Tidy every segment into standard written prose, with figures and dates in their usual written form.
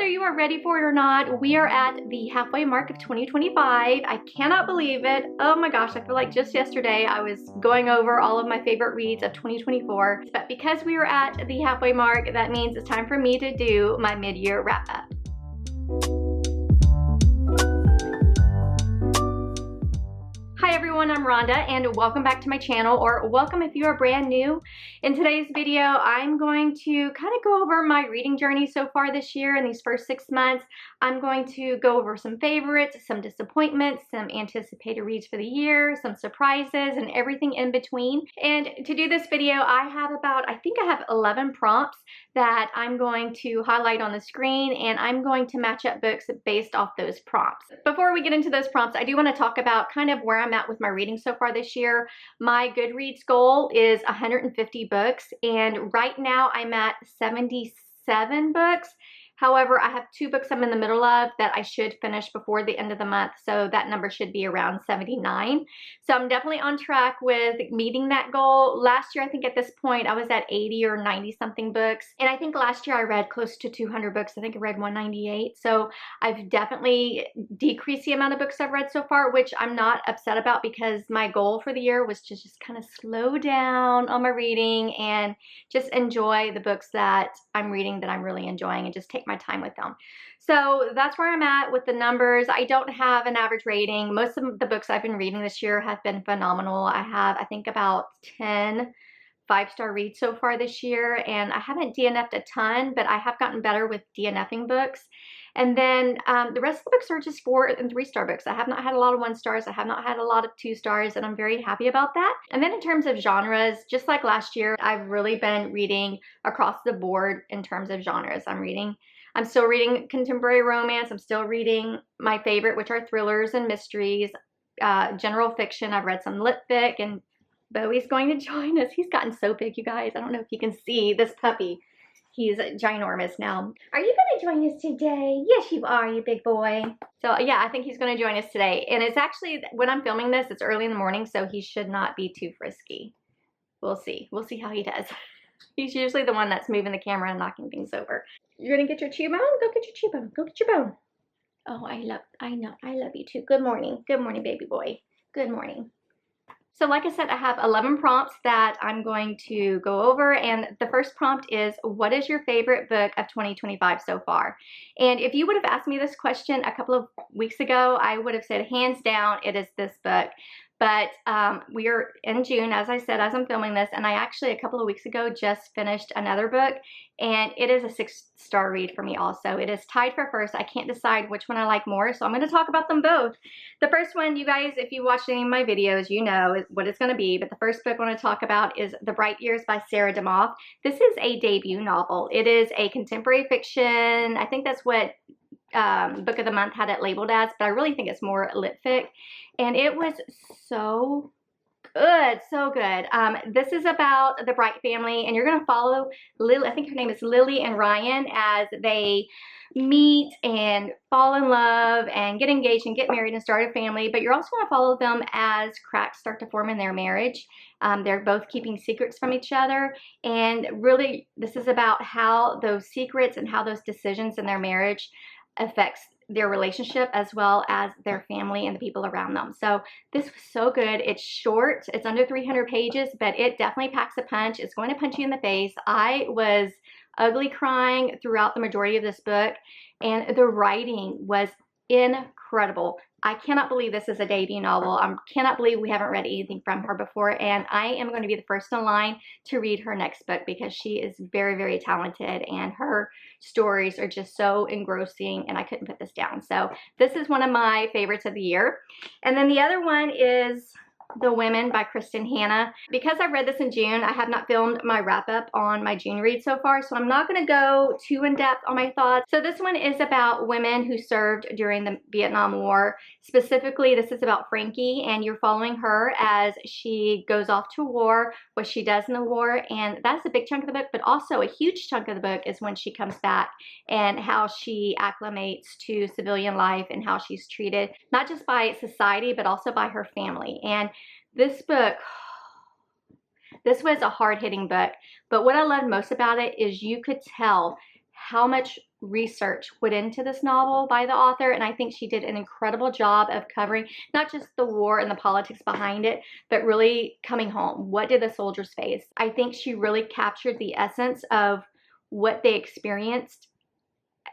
you are ready for it or not, we are at the halfway mark of 2025. I cannot believe it. Oh my gosh, I feel like just yesterday I was going over all of my favorite reads of 2024. But because we are at the halfway mark, that means it's time for me to do my mid-year wrap-up. Hi everyone, I'm Rhonda and welcome back to my channel, or welcome if you are brand new. In today's video, I'm going to kind of go over my reading journey so far this year in these first 6 months. I'm going to go over some favorites, some disappointments, some anticipated reads for the year, some surprises, and everything in between. And to do this video, I have I think I have 11 prompts that I'm going to highlight on the screen, and I'm going to match up books based off those prompts. Before we get into those prompts, I do want to talk about kind of where I'm at with my reading so far this year. My Goodreads goal is 150 books, and right now I'm at 77 books. However, I have 2 books I'm in the middle of that I should finish before the end of the month, so that number should be around 79. So I'm definitely on track with meeting that goal. Last year, I think at this point, I was at 80 or 90 something books. And I think last year I read close to 200 books. I think I read 198. So I've definitely decreased the amount of books I've read so far, which I'm not upset about because my goal for the year was to just kind of slow down on my reading and just enjoy the books that I'm reading that I'm really enjoying and just take my time with them. So that's where I'm at with the numbers. I don't have an average rating. Most of the books I've been reading this year have been phenomenal. I have, I think, about 10 5-star reads so far this year, and I haven't DNF'd a ton, but I have gotten better with DNFing books. And then the rest of the books are just 4 and 3-star books. I have not had a lot of 1 stars. I have not had a lot of 2 stars, and I'm very happy about that. And then in terms of genres, just like last year, I've really been reading across the board in terms of genres. I'm still reading contemporary romance. I'm still reading my favorite, which are thrillers and mysteries, general fiction. I've read some lit fic, and Bowie's going to join us. He's gotten so big, you guys. I don't know if you can see this puppy. He's ginormous now. Are you going to join us today? Yes, you are, you big boy. So yeah, I think he's going to join us today. And it's actually, when I'm filming this, it's early in the morning, so he should not be too frisky. We'll see. We'll see how he does. He's usually the one that's moving the camera and knocking things over. You're gonna get your chew bone? Go get your chew bone. Go get your bone. Oh, I know, I love you too. Good morning. Good morning, baby boy. Good morning. So like I said, I have 11 prompts that I'm going to go over, and the first prompt is, what is your favorite book of 2025 so far? And if you would have asked me this question a couple of weeks ago, I would have said hands down it is this book. But we are in June, as I said, as I'm filming this, and I actually a couple of weeks ago just finished another book, and it is a 6-star read for me also. It is tied for first. I can't decide which one I like more, so I'm going to talk about them both. The first one, you guys, if you watched any of my videos, you know what it's going to be, but the first book I want to talk about is The Bright Years by Sarah DeMoth. This is a debut novel. It is a contemporary fiction. I think that's what book of the month had it labeled as, but I really think it's more lit fic, and it was so good, so good. This is about the Bright family, and you're going to follow Lily, I think her name is Lily and Ryan, as they meet and fall in love and get engaged and get married and start a family, but you're also going to follow them as cracks start to form in their marriage. They're both keeping secrets from each other, and really this is about how those secrets and how those decisions in their marriage affects their relationship as well as their family and the people around them. So this was so good. It's short, it's under 300 pages, but it definitely packs a punch. It's going to punch you in the face. I was ugly crying throughout the majority of this book, and the writing was incredible. I cannot believe this is a debut novel. I cannot believe we haven't read anything from her before, and I am going to be the first in line to read her next book because she is very, very talented, and her stories are just so engrossing, and I couldn't put this down. So this is one of my favorites of the year. And then the other one is The Women by Kristen Hanna. Because I read this in June, I have not filmed my wrap-up on my June read so far, so I'm not going to go too in-depth on my thoughts. So this one is about women who served during the Vietnam War. Specifically, this is about Frankie, and you're following her as she goes off to war, what she does in the war, and that's a big chunk of the book, but also a huge chunk of the book is when she comes back and how she acclimates to civilian life and how she's treated, not just by society, but also by her family. And this book, this was a hard-hitting book, but what I loved most about it is you could tell how much research went into this novel by the author, and I think she did an incredible job of covering not just the war and the politics behind it, but really coming home. What did the soldiers face? I think she really captured the essence of what they experienced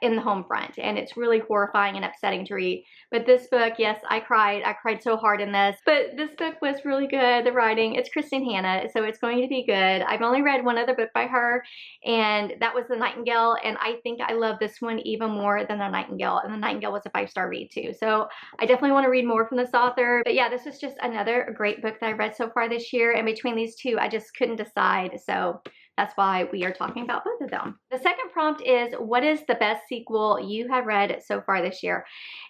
in the home front, and it's really horrifying and upsetting to read. But this book, yes, I cried so hard in this, but this book was really good. The writing, it's Kristen Hanna, so it's going to be good. I've only read one other book by her, and that was The Nightingale, and I think I love this one even more than The Nightingale, and The Nightingale was a 5-star read too, so I definitely want to read more from this author. But yeah, this was just another great book that I read so far this year, and between these two I just couldn't decide, so that's why we are talking about both of them. The second prompt is, what is the best sequel you have read so far this year?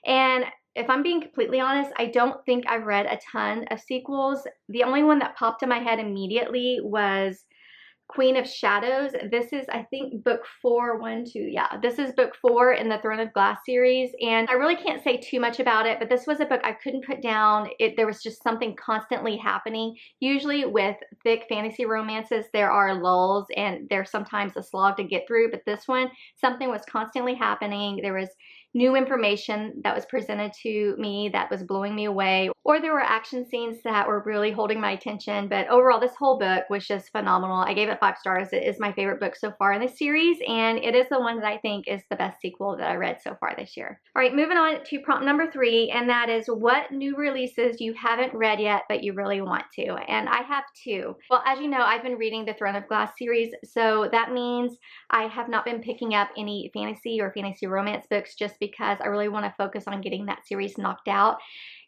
And if I'm being completely honest, I don't think I've read a ton of sequels. The only one that popped in my head immediately was Queen of Shadows. This is, I think, book 4, 1, 2, yeah. This is book 4 in the Throne of Glass series, and I really can't say too much about it, but this was a book I couldn't put down. There was just something constantly happening. Usually with thick fantasy romances, there are lulls, and there's sometimes a slog to get through, but this one, something was constantly happening. There was new information that was presented to me that was blowing me away, or there were action scenes that were really holding my attention. But overall, this whole book was just phenomenal. I gave it 5 stars. It is my favorite book so far in this series, and it is the one that I think is the best sequel that I read so far this year. All right, moving on to prompt number 3, and that is, what new releases you haven't read yet but you really want to? And I have 2. Well, as you know, I've been reading the Throne of Glass series, so that means I have not been picking up any fantasy or fantasy romance books just because I really want to focus on getting that series knocked out.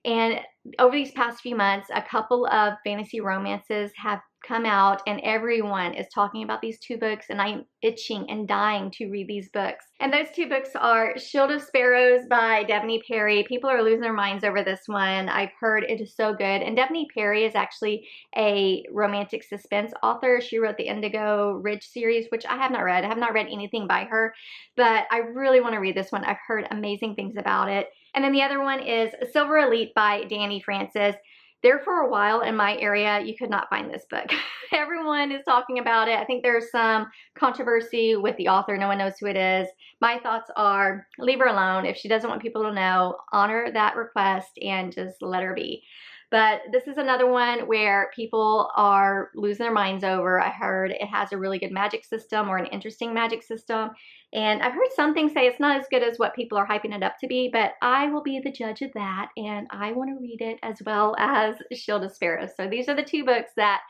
And over these past few months, a couple of fantasy romances have come out, and everyone is talking about these 2 books, and I'm itching and dying to read these books. And those 2 books are Shield of Sparrows by Devney Perry. People are losing their minds over this one. I've heard it is so good. And Devney Perry is actually a romantic suspense author. She wrote the Indigo Ridge series, which I have not read. I have not read anything by her, but I really want to read this one. I've heard amazing things about it. And then the other one is Silver Elite by Danny Francis. There for a while in my area, you could not find this book. Everyone is talking about it. I think there's some controversy with the author. No one knows who it is. My thoughts are, leave her alone. If she doesn't want people to know, honor that request and just let her be. But this is another one where people are losing their minds over. I heard it has a really good magic system, or an interesting magic system. And I've heard some things say it's not as good as what people are hyping it up to be, but I will be the judge of that, and I want to read it as well as Shield of Sparrows. So these are the 2 books that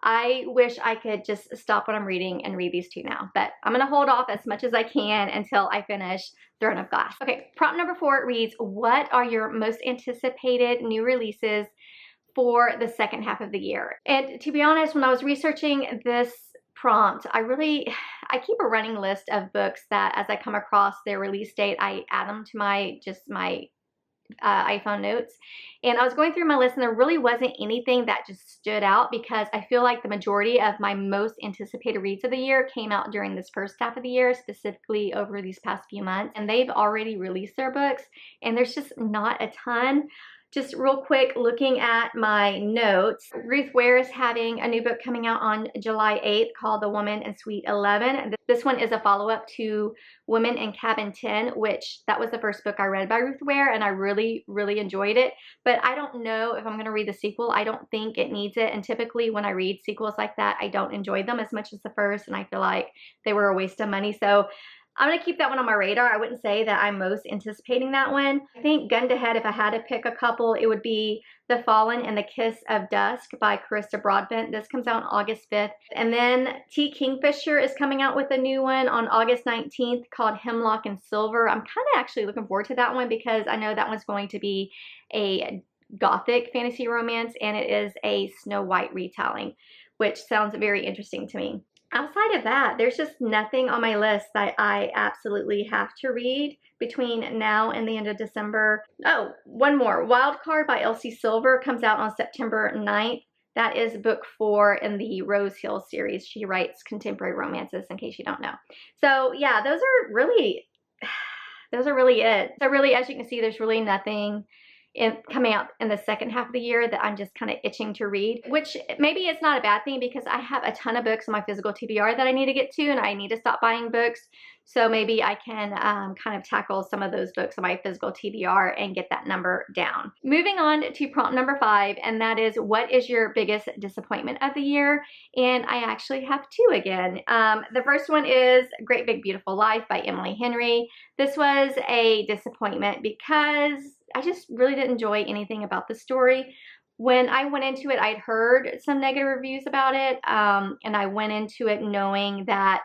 I wish I could just stop what I'm reading and read these 2 now. But I'm going to hold off as much as I can until I finish Throne of Glass. Okay, prompt number 4 reads, what are your most anticipated new releases for the second half of the year? And to be honest, when I was researching this prompt, I keep a running list of books that as I come across their release date, I add them to my iPhone notes. And I was going through my list, and there really wasn't anything that just stood out, because I feel like the majority of my most anticipated reads of the year came out during this first half of the year, specifically over these past few months, and they've already released their books, and there's just not a ton. Just real quick, looking at my notes, Ruth Ware is having a new book coming out on July 8th called The Woman in Suite 11. This one is a follow-up to Woman in Cabin 10, which that was the first book I read by Ruth Ware, and I really, really enjoyed it. But I don't know if I'm going to read the sequel. I don't think it needs it, and typically when I read sequels like that, I don't enjoy them as much as the first, and I feel like they were a waste of money. So I'm going to keep that one on my radar. I wouldn't say that I'm most anticipating that one. I think gun to head, if I had to pick a couple, it would be The Fallen and the Kiss of Dusk by Carissa Broadbent. This comes out on August 5th. And then T. Kingfisher is coming out with a new one on August 19th called Hemlock and Silver. I'm kind of actually looking forward to that one, because I know that one's going to be a gothic fantasy romance, and it is a Snow White retelling, which sounds very interesting to me. Outside of that, there's just nothing on my list that I absolutely have to read between now and the end of December. Oh, one more. Wild Card by Elsie Silver comes out on September 9th. That is book 4 in the Rose Hill series. She writes contemporary romances, in case you don't know. So yeah, those are really it. So really, as you can see, there's really nothing coming out in the second half of the year that I'm just kind of itching to read, which maybe it's not a bad thing, because I have a ton of books on my physical TBR that I need to get to, and I need to stop buying books. So maybe I can kind of tackle some of those books on my physical TBR and get that number down. Moving on to prompt number 5, and that is, what is your biggest disappointment of the year? And I actually have 2 again. The first one is Great Big Beautiful Life by Emily Henry. This was a disappointment because I just really didn't enjoy anything about the story. When I went into it, I'd heard some negative reviews about it, and I went into it knowing that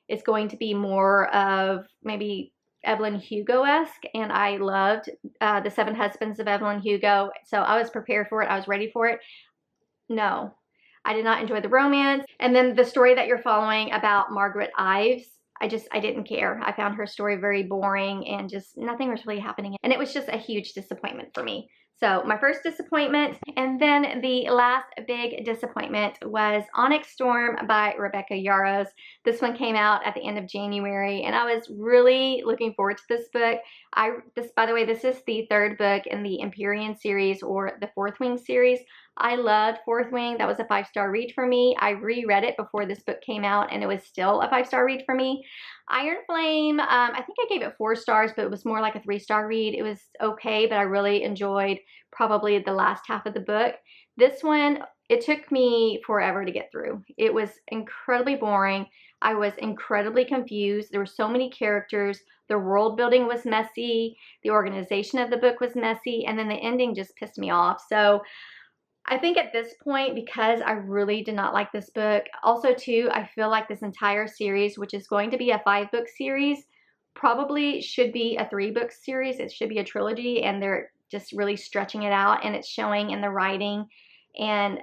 it's going to be more of maybe Evelyn Hugo-esque, and I loved The 7 Husbands of Evelyn Hugo, so I was prepared for it. I was ready for it. No, I did not enjoy the romance. And then the story that you're following about Margaret Ives, I didn't care. I found her story very boring and just nothing was really happening. And it was just a huge disappointment for me. So my first disappointment. And then the last big disappointment was Onyx Storm by Rebecca Yarros. This one came out at the end of January, and I was really looking forward to this book. By the way, this is the 3rd book in the Empyrean series, or the Fourth Wing series. I loved Fourth Wing. That was a 5-star read for me. I reread it before this book came out, and it was still a 5-star read for me. Iron Flame, I think I gave it 4 stars, but it was more like a 3-star read. It was okay, but I really enjoyed probably the last half of the book. This one, it took me forever to get through. It was incredibly boring. I was incredibly confused. There were so many characters. The world building was messy. The organization of the book was messy. And then the ending just pissed me off. So I think at this point, because I really did not like this book, also too, I feel like this entire series, which is going to be a 5-book series, probably should be a 3-book series. It should be a trilogy, and they're just really stretching it out, and it's showing in the writing. And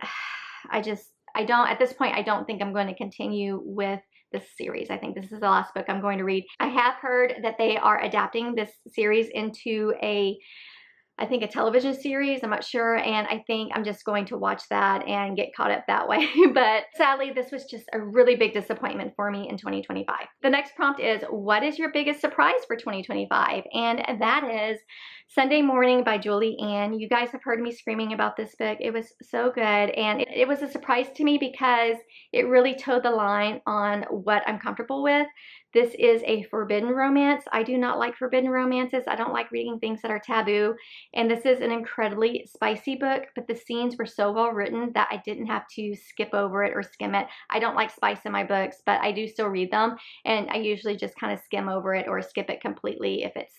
at this point, I don't think I'm going to continue with this series. I think this is the last book I'm going to read. I have heard that they are adapting this series into I think a television series, I'm not sure, and I think I'm just going to watch that and get caught up that way. But sadly, this was just a really big disappointment for me in 2025. The next prompt is, what is your biggest surprise for 2025? And that is Sunday Morning by Julie Ann. You guys have heard me screaming about this book. It was so good, and it was a surprise to me because it really towed the line on what I'm comfortable with. This is a forbidden romance. I do not like forbidden romances. I don't like reading things that are taboo. And this is an incredibly spicy book, but the scenes were so well written that I didn't have to skip over it or skim it. I don't like spice in my books, but I do still read them. And I usually just kind of skim over it or skip it completely if it's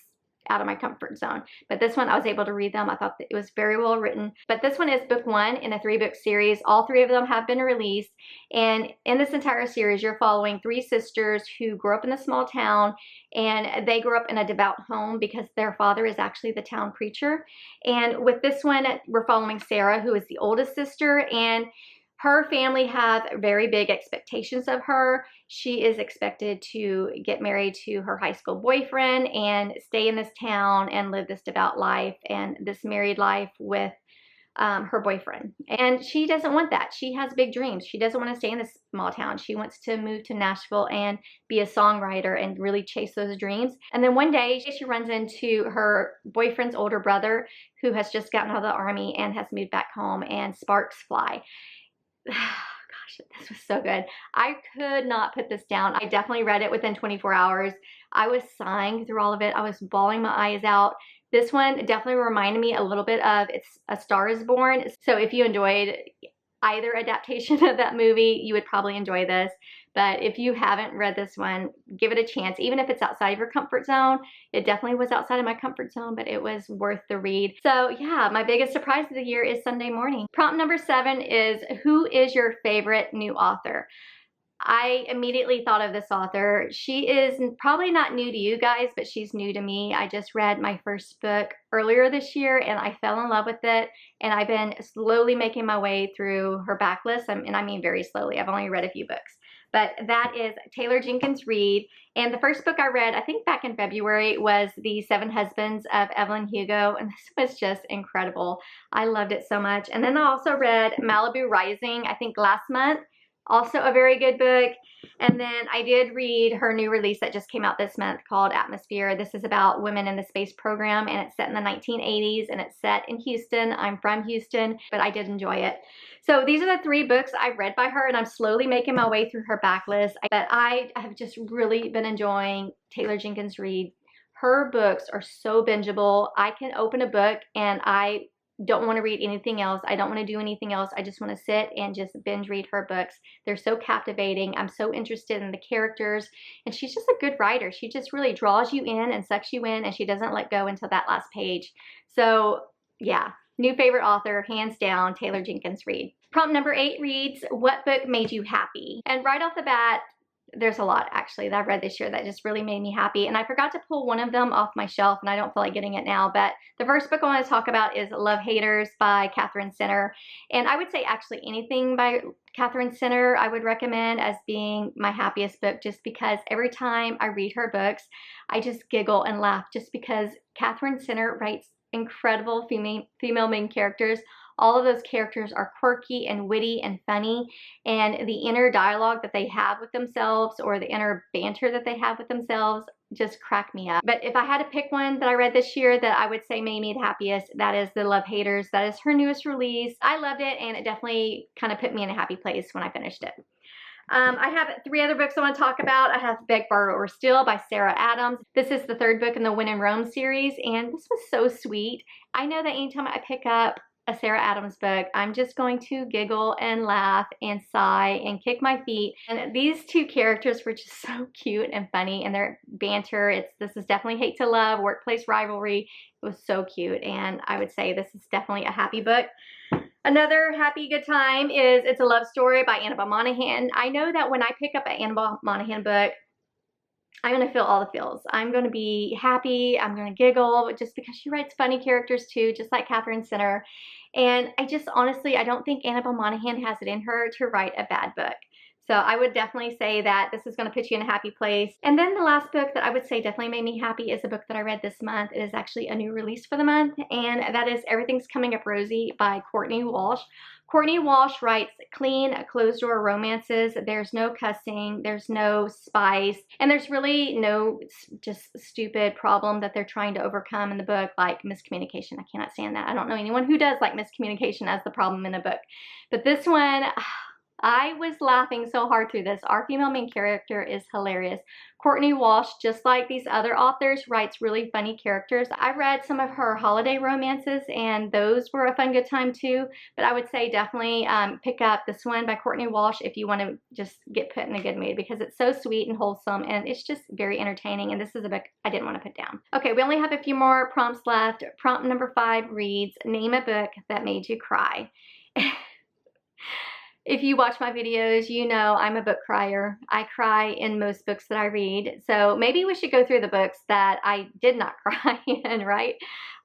out of my comfort zone. But this one, I was able to read them. I thought that it was very well written. But this one is book 1 in a 3-book series. All 3 of them have been released. And in this entire series, you're following 3 sisters who grew up in a small town, and they grew up in a devout home because their father is actually the town preacher. And with this one, we're following Sarah, who is the oldest sister, and her family have very big expectations of her. She is expected to get married to her high school boyfriend and stay in this town and live this devout life and this married life with her boyfriend. And she doesn't want that. She has big dreams. She doesn't want to stay in this small town. She wants to move to Nashville and be a songwriter and really chase those dreams. And then one day she runs into her boyfriend's older brother, who has just gotten out of the army and has moved back home, and sparks fly. Gosh, this was so good. I could not put this down. I definitely read it within 24 hours. I was sighing through all of it. I was bawling my eyes out. This one definitely reminded me a little bit of It's A Star Is Born. So if you enjoyed either adaptation of that movie, you would probably enjoy this. But if you haven't read this one, give it a chance. Even if it's outside of your comfort zone, it definitely was outside of my comfort zone, but it was worth the read. So yeah, my biggest surprise of the year is Sunday Morning. Prompt number 7 is, who is your favorite new author? I immediately thought of this author. She is probably not new to you guys, but she's new to me. I just read my first book earlier this year and I fell in love with it. And I've been slowly making my way through her backlist. And I mean very slowly. I've only read a few books. But that is Taylor Jenkins Reid. And the first book I read, I think back in February, was The 7 Husbands of Evelyn Hugo. And this was just incredible. I loved it so much. And then I also read Malibu Rising, I think last month. Also a very good book. And then I did read her new release that just came out this month called Atmosphere. This is about women in the space program, and it's set in the 1980s, and it's set in Houston. I'm from Houston, but I did enjoy it. So these are the 3 books I read by her, and I'm slowly making my way through her backlist. But I have just really been enjoying Taylor Jenkins Reid. Her books are so bingeable. I can open a book and I don't want to read anything else. I don't want to do anything else. I just want to sit and just binge read her books. They're so captivating. I'm so interested in the characters, and she's just a good writer. She just really draws you in and sucks you in, and she doesn't let go until that last page. So yeah, new favorite author, hands down, Taylor Jenkins Reid. Prompt number 8 reads, what book made you happy? And right off the bat, there's a lot actually that I've read this year that just really made me happy, and I forgot to pull one of them off my shelf, and I don't feel like getting it now. But the first book I want to talk about is Love Haters by Catherine Center, and I would say actually anything by Catherine Center I would recommend as being my happiest book, just because every time I read her books I just giggle and laugh, just because Catherine Center writes incredible female main characters. All of those characters are quirky and witty and funny, and the inner dialogue that they have with themselves, or the inner banter that they have with themselves, just crack me up. But if I had to pick one that I read this year that I would say made me the happiest, that is the Love Haters. That is her newest release. I loved it, and it definitely kind of put me in a happy place when I finished it. I have 3 other books I want to talk about. I have Beg, Borrow, or Steal by Sarah Adams. This is the 3rd book in the When in Rome series, and this was so sweet. I know that anytime I pick up a Sarah Adams book, I'm just going to giggle and laugh and sigh and kick my feet. And these 2 characters were just so cute and funny, and their banter, this is definitely hate to love, workplace rivalry. It was so cute, and I would say this is definitely a happy book. Another happy good time is It's a Love Story by Annabelle Monaghan. I know that when I pick up an Annabelle Monaghan book, I'm going to feel all the feels. I'm going to be happy. I'm going to giggle, just because she writes funny characters too, just like Catherine Center. And I just honestly, I don't think Annabelle Monaghan has it in her to write a bad book. So I would definitely say that this is going to put you in a happy place. And then the last book that I would say definitely made me happy is a book that I read this month. It is actually a new release for the month, and that is Everything's Coming Up Rosie by Courtney Walsh. Courtney Walsh writes clean, closed-door romances. There's no cussing, there's no spice, and there's really no just stupid problem that they're trying to overcome in the book, like miscommunication. I cannot stand that. I don't know anyone who does like miscommunication as the problem in a book. But this one, I was laughing so hard through this. Our female main character is hilarious. Courtney Walsh, just like these other authors, writes really funny characters. I read some of her holiday romances, and those were a fun good time too. But I would say definitely pick up this one by Courtney Walsh if you want to just get put in a good mood, because it's so sweet and wholesome, and it's just very entertaining. And this is a book I didn't want to put down. Okay, we only have a few more prompts left. Prompt number 5 reads, name a book that made you cry. If you watch my videos, you know I'm a book crier. I cry in most books that I read. So maybe we should go through the books that I did not cry in, right?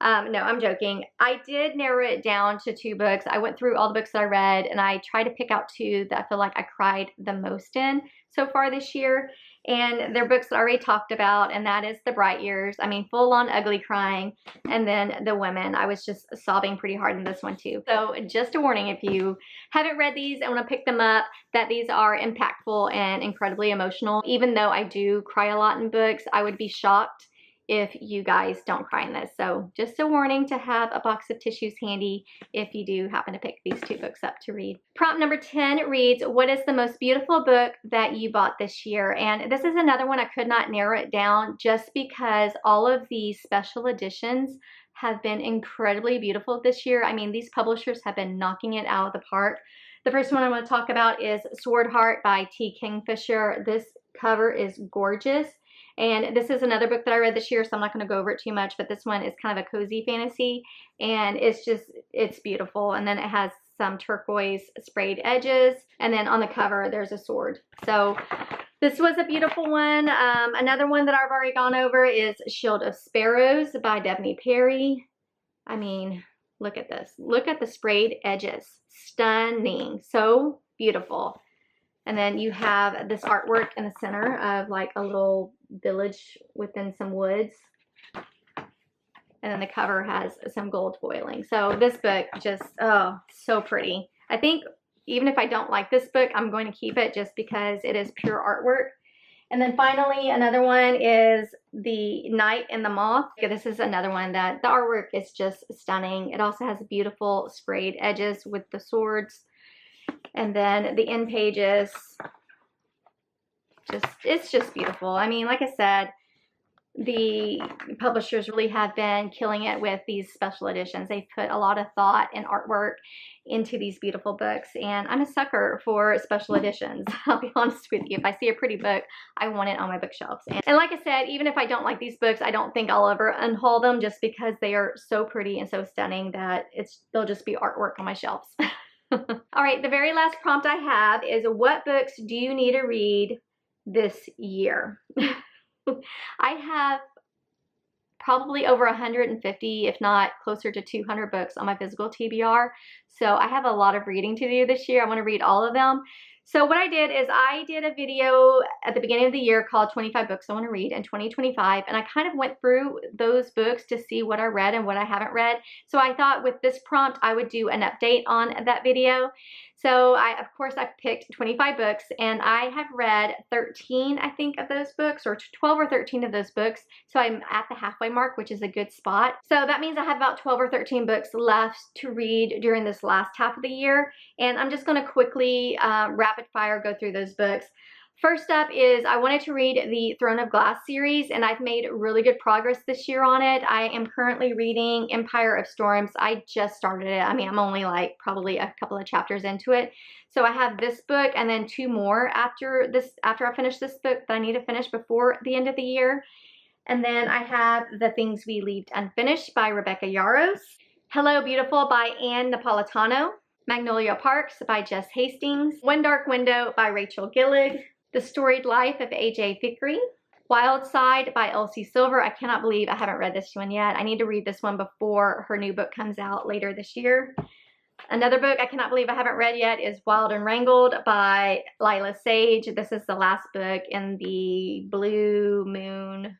No, I'm joking. I did narrow it down to 2 books. I went through all the books that I read, and I tried to pick out 2 that I feel like I cried the most in so far this year. And they're books that I already talked about, and that is The Bright Years. I mean, full on ugly crying. And then The Women. I was just sobbing pretty hard in this one too. So just a warning, if you haven't read these and want to pick them up, that these are impactful and incredibly emotional. Even though I do cry a lot in books, I would be shocked if you guys don't cry in this. So just a warning to have a box of tissues handy if you do happen to pick these 2 books up to read. Prompt number 10 reads, what is the most beautiful book that you bought this year? And this is another one I could not narrow it down, just because all of these special editions have been incredibly beautiful this year. I mean, these publishers have been knocking it out of the park. The first one I want to talk about is Sword Heart by T. Kingfisher. This cover is gorgeous. And this is another book that I read this year, so I'm not going to go over it too much, but this one is kind of a cozy fantasy, and it's beautiful. And then it has some turquoise sprayed edges, and then on the cover there's a sword. So this was a beautiful one. Another one that I've already gone over is Shield of Sparrows by Devney Perry. I mean, look at this. Look at the sprayed edges. Stunning. So beautiful. And then you have this artwork in the center of like a little village within some woods. And then the cover has some gold foiling. So this book just, oh, so pretty. I think even if I don't like this book, I'm going to keep it just because it is pure artwork. And then finally, another one is The Knight and the Moth. This is another one that the artwork is just stunning. It also has beautiful sprayed edges with the swords. And then the end pages, it's just beautiful. I mean, like I said, the publishers really have been killing it with these special editions. They've put a lot of thought and artwork into these beautiful books, and I'm a sucker for special editions. I'll be honest with you. If I see a pretty book, I want it on my bookshelves. And like I said, even if I don't like these books, I don't think I'll ever unhaul them just because they are so pretty and so stunning that they'll just be artwork on my shelves. All right, the very last prompt I have is, what books do you need to read this year? I have probably over 150, if not closer to 200 books on my physical TBR. So I have a lot of reading to do this year. I want to read all of them. So what I did is I did a video at the beginning of the year called 25 Books I Want to Read in 2025. And I kind of went through those books to see what I read and what I haven't read. So I thought with this prompt, I would do an update on that video. So of course, I picked 25 books, and I have read 13, I think, of those books, or 12 or 13 of those books. So I'm at the halfway mark, which is a good spot. So that means I have about 12 or 13 books left to read during this last half of the year. And I'm just going to quickly rapid fire go through those books. First up is I wanted to read the Throne of Glass series, and I've made really good progress this year on it. I am currently reading Empire of Storms. I just started it. I mean, I'm only like probably a couple of chapters into it. So I have this book and then 2 more after I finish this book that I need to finish before the end of the year. And then I have The Things We Leave Unfinished by Rebecca Yarros, Hello Beautiful by Anne Napolitano, Magnolia Parks by Jess Hastings, One Dark Window by Rachel Gillig, The Storied Life of A.J. Thickery, Wild Side by Elsie Silver. I cannot believe I haven't read this one yet. I need to read this one before her new book comes out later this year. Another book I cannot believe I haven't read yet is Wild and Wrangled by Lila Sage. This is the last book in the Blue Moon,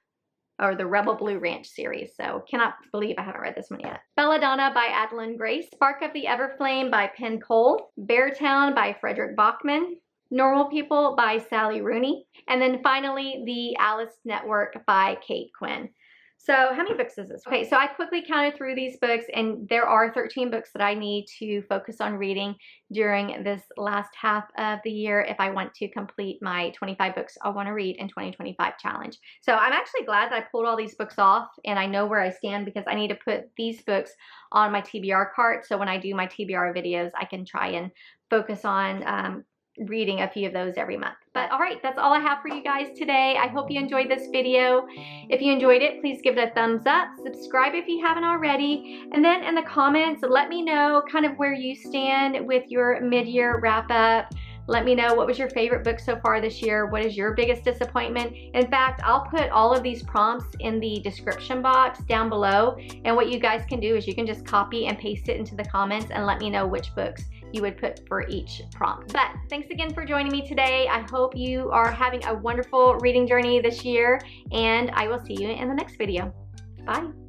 or the Rebel Blue Ranch series, so cannot believe I haven't read this one yet. Belladonna by Adeline Grace, Spark of the Everflame by Penn Cole, Beartown by Frederick Bachman, Normal People by Sally Rooney, and then finally The Alice Network by Kate Quinn. So how many books is this? Okay, so I quickly counted through these books, and there are 13 books that I need to focus on reading during this last half of the year if I want to complete my 25 books I want to read in 2025 challenge. So I'm actually glad that I pulled all these books off, and I know where I stand because I need to put these books on my TBR cart. So when I do my TBR videos, I can try and focus on reading a few of those every month. But all right, that's all I have for you guys today. I hope you enjoyed this video. If you enjoyed it, please give it a thumbs up, subscribe if you haven't already, and then in the comments, let me know kind of where you stand with your mid-year wrap-up. Let me know what was your favorite book so far this year. What is your biggest disappointment? In fact, I'll put all of these prompts in the description box down below. And what you guys can do is you can just copy and paste it into the comments and let me know which books you would put for each prompt. But thanks again for joining me today. I hope you are having a wonderful reading journey this year, and I will see you in the next video. Bye.